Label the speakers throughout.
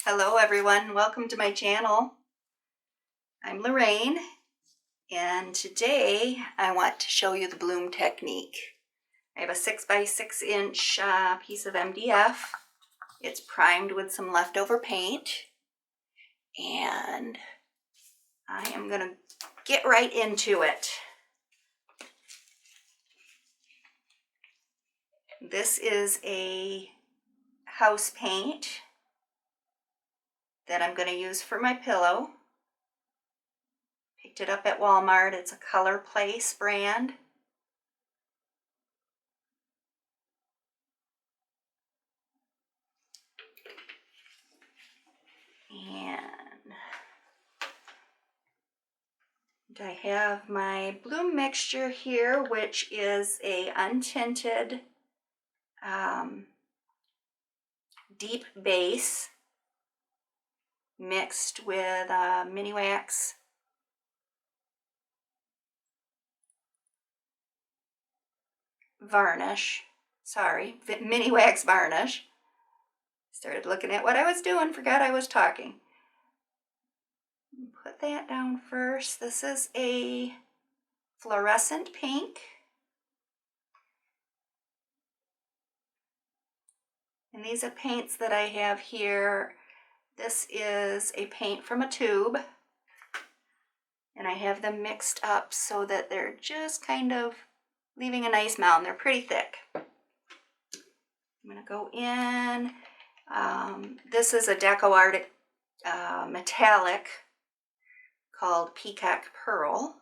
Speaker 1: Hello everyone, welcome to my channel. I'm Lorraine, and today I want to show you the bloom technique. I have a 6x6" piece of MDF. It's primed with some leftover paint, and I am going to get right into it. This is a house paint that I'm going to use for my pillow. Picked it up at Walmart. It's a Color Place brand. And I have my bloom mixture here, which is a untinted deep base mixed with mini wax varnish. Mini wax varnish. Started looking at what I was doing, forgot I was talking. Put that down first. This is a fluorescent pink. And these are paints that I have here. This is a paint from a tube. And I have them mixed up so that they're just kind of leaving a nice mound. They're pretty thick. I'm going to go in. This is a Deco Art metallic called Peacock Pearl.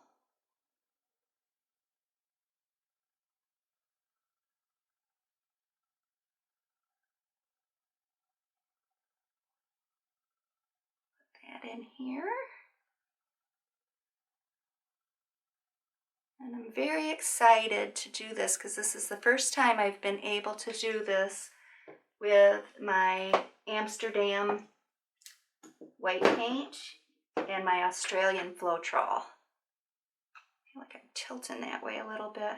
Speaker 1: Put that in here. And I'm very excited to do this because this is the first time I've been able to do this with my Amsterdam white paint and my Australian Floetrol. I feel like I'm tilting that way a little bit.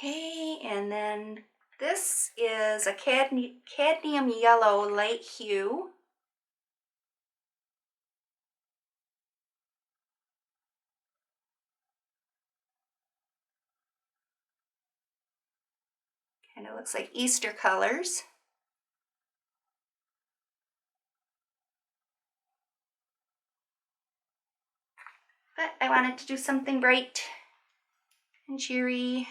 Speaker 1: Okay, and then this is a cadmium yellow light hue. Kind of looks like Easter colors. But I wanted to do something bright and cheery.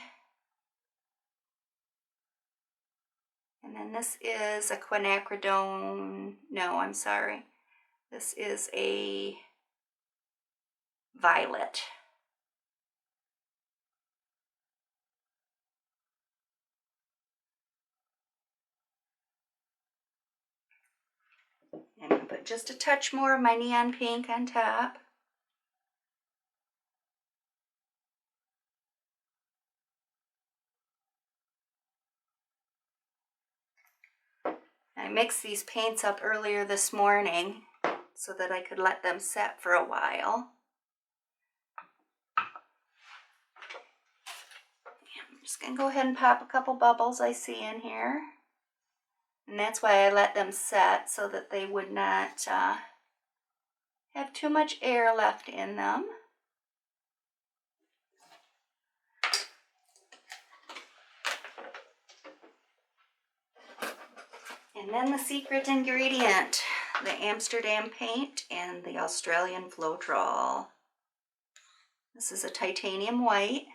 Speaker 1: And then this is a quinacridone. No, I'm sorry. This is a violet. I'm going to put just a touch more of my neon pink on top. I mixed these paints up earlier this morning so that I could let them set for a while. I'm just going to go ahead and pop a couple bubbles I see in here. And that's why I let them set, so that they would not have too much air left in them. And then the secret ingredient, the Amsterdam paint and the Australian Floetrol. This is a titanium white.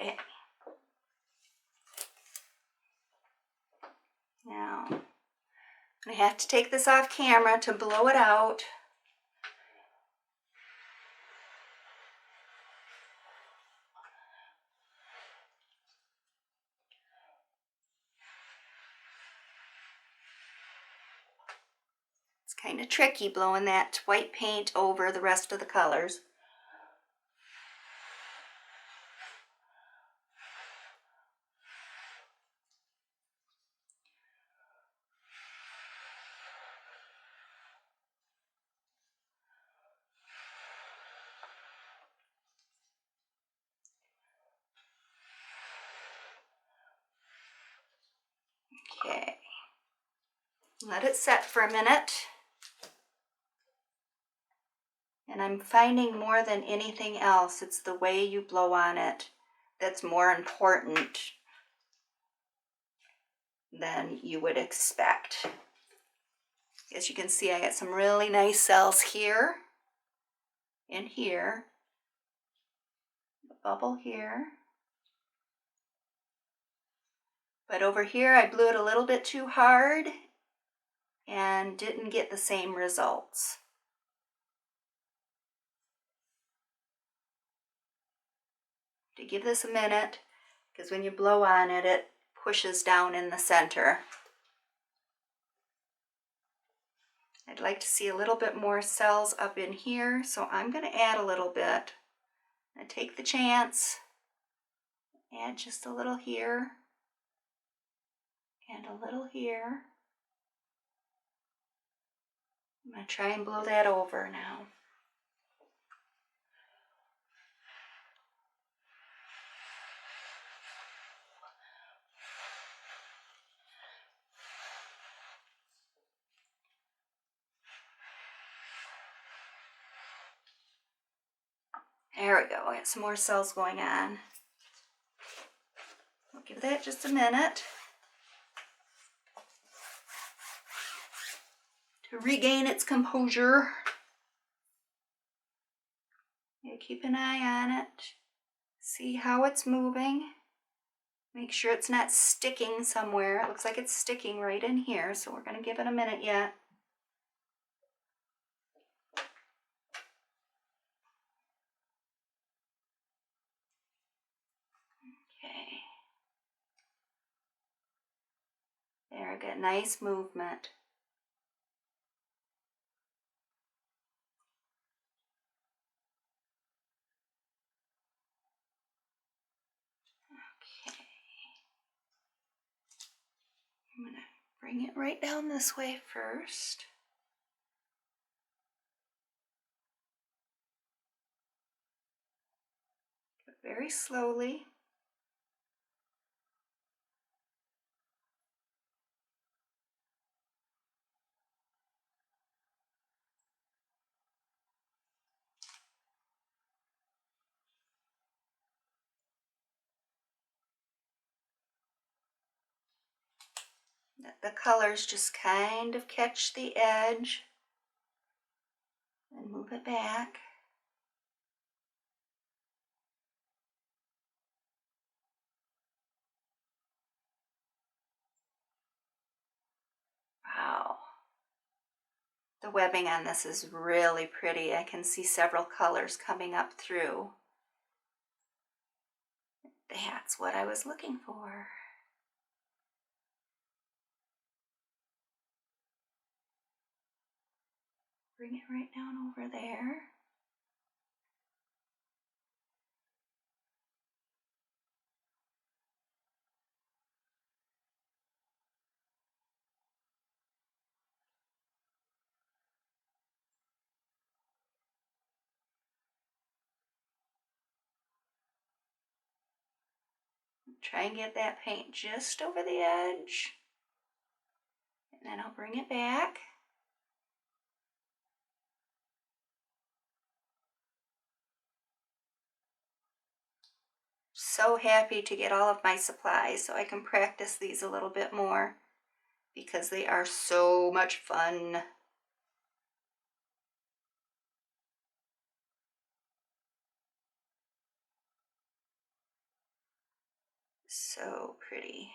Speaker 1: Okay. Now, I have to take this off camera to blow it out. It's kind of tricky blowing that white paint over the rest of the colors. Let it set for a minute. And I'm finding more than anything else, it's the way you blow on it that's more important than you would expect. As you can see, I got some really nice cells here and here. A bubble here. But over here, I blew it a little bit too hard and didn't get the same results. To give this a minute, because when you blow on it, it pushes down in the center. I'd like to see a little bit more cells up in here, so I'm going to add a little bit. I take the chance, add just a little here, and a little here. I'm going to try and blow that over now. There we go, I got some more cells going on. I'll give that just a minute to regain its composure. You keep an eye on it, see how it's moving. Make sure it's not sticking somewhere. It looks like it's sticking right in here, so we're going to give it a minute yet. Okay. There, I got nice movement. Okay. I'm going to bring it right down this way first. Very slowly. Let the colors just kind of catch the edge and move it back. Wow. The webbing on this is really pretty. I can see several colors coming up through. That's what I was looking for. Bring it right down over there. Try and get that paint just over the edge. And then I'll bring it back. So happy to get all of my supplies so I can practice these a little bit more because they are so much fun. So pretty.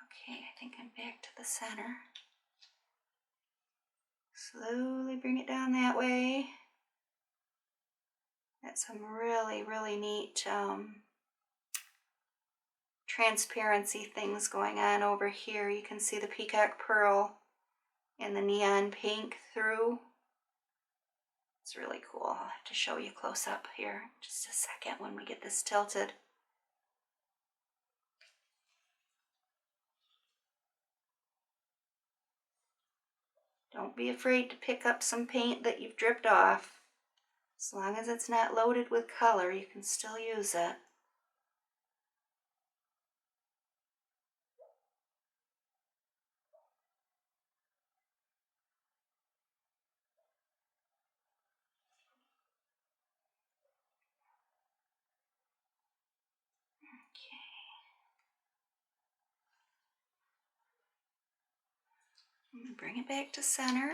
Speaker 1: Okay, I think I'm back to the center. Slowly bring it down that way. That's some really, really neat transparency things going on over here. You can see the peacock pearl and the neon pink through. It's really cool. I'll have to show you close up here in just a second when we get this tilted. Don't be afraid to pick up some paint that you've dripped off. As long as it's not loaded with color, you can still use it. Bring it back to center.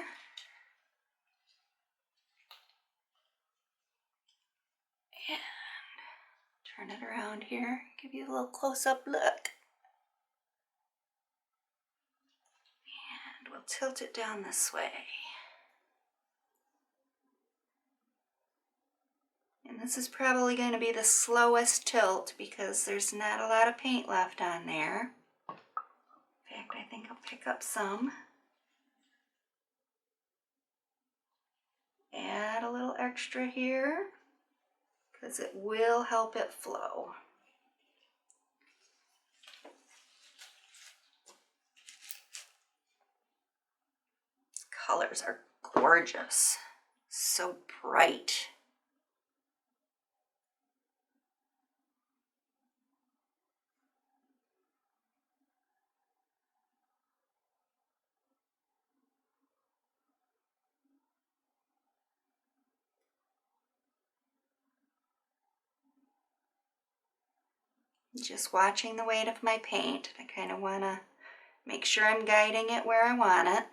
Speaker 1: And turn it around here, give you a little close-up look. And we'll tilt it down this way. And this is probably going to be the slowest tilt because there's not a lot of paint left on there. In fact, I think I'll pick up some. Add a little extra here because it will help it flow. These colors are gorgeous, so bright. Just watching the weight of my paint. I kind of want to make sure I'm guiding it where I want it,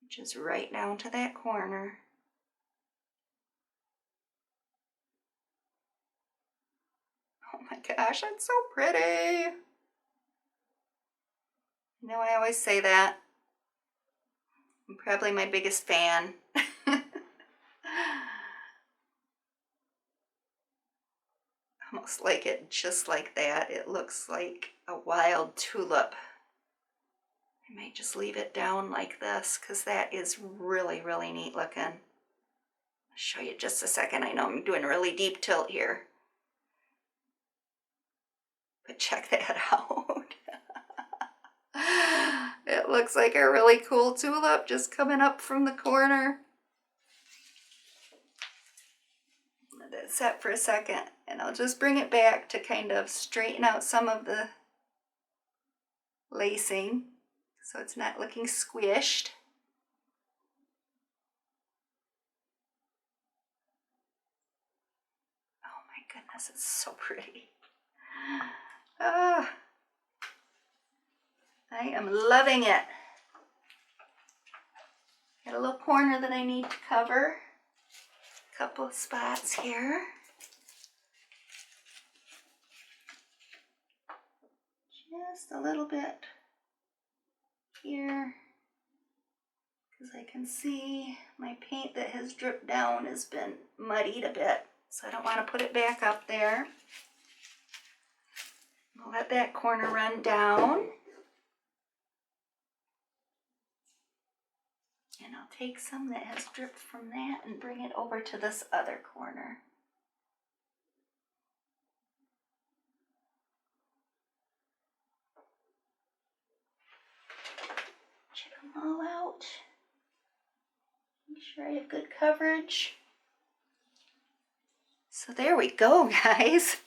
Speaker 1: which is right down to that corner. Oh my gosh, that's so pretty. You know, I always say that. I'm probably my biggest fan. Almost like it just like that. It looks like a wild tulip. I might just leave it down like this because that is really, really neat looking. I'll show you just a second. I know I'm doing a really deep tilt here. But check that out. It looks like a really cool tulip just coming up from the corner. Let it set for a second and I'll just bring it back to kind of straighten out some of the lacing so it's not looking squished. Oh my goodness, it's so pretty. I am loving it. Got a little corner that I need to cover. A couple of spots here. Just a little bit here, because I can see my paint that has dripped down has been muddied a bit, so I don't want to put it back up there. I'll let that corner run down. And I'll take some that has dripped from that and bring it over to this other corner. Check them all out. Make sure I have good coverage. So there we go, guys.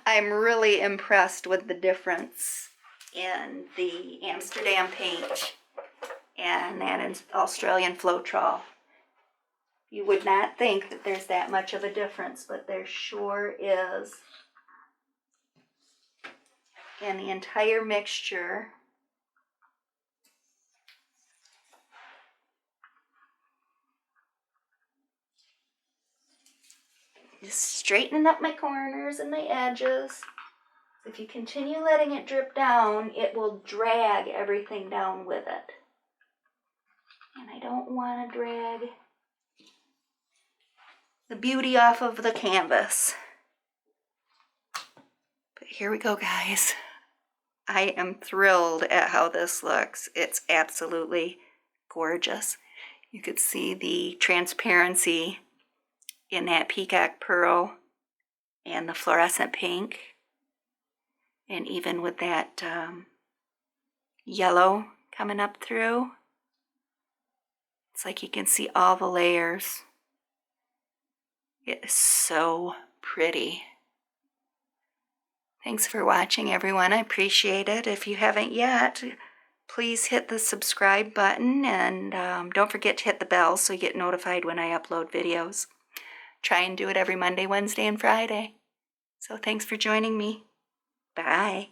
Speaker 1: I'm really impressed with the difference in the Amsterdam paint and that is Australian Floetrol. You would not think that there's that much of a difference, but there sure is. And the entire mixture just straightening up my corners and my edges. If you continue letting it drip down, it will drag everything down with it. And I don't want to drag the beauty off of the canvas. But here we go, guys. I am thrilled at how this looks. It's absolutely gorgeous. You could see the transparency in that peacock pearl and the fluorescent pink. And even with that yellow coming up through, it's like you can see all the layers. It is so pretty. Thanks for watching, everyone. I appreciate it. If you haven't yet, please hit the subscribe button and don't forget to hit the bell so you get notified when I upload videos. Try and do it every Monday, Wednesday, and Friday. So thanks for joining me. Bye.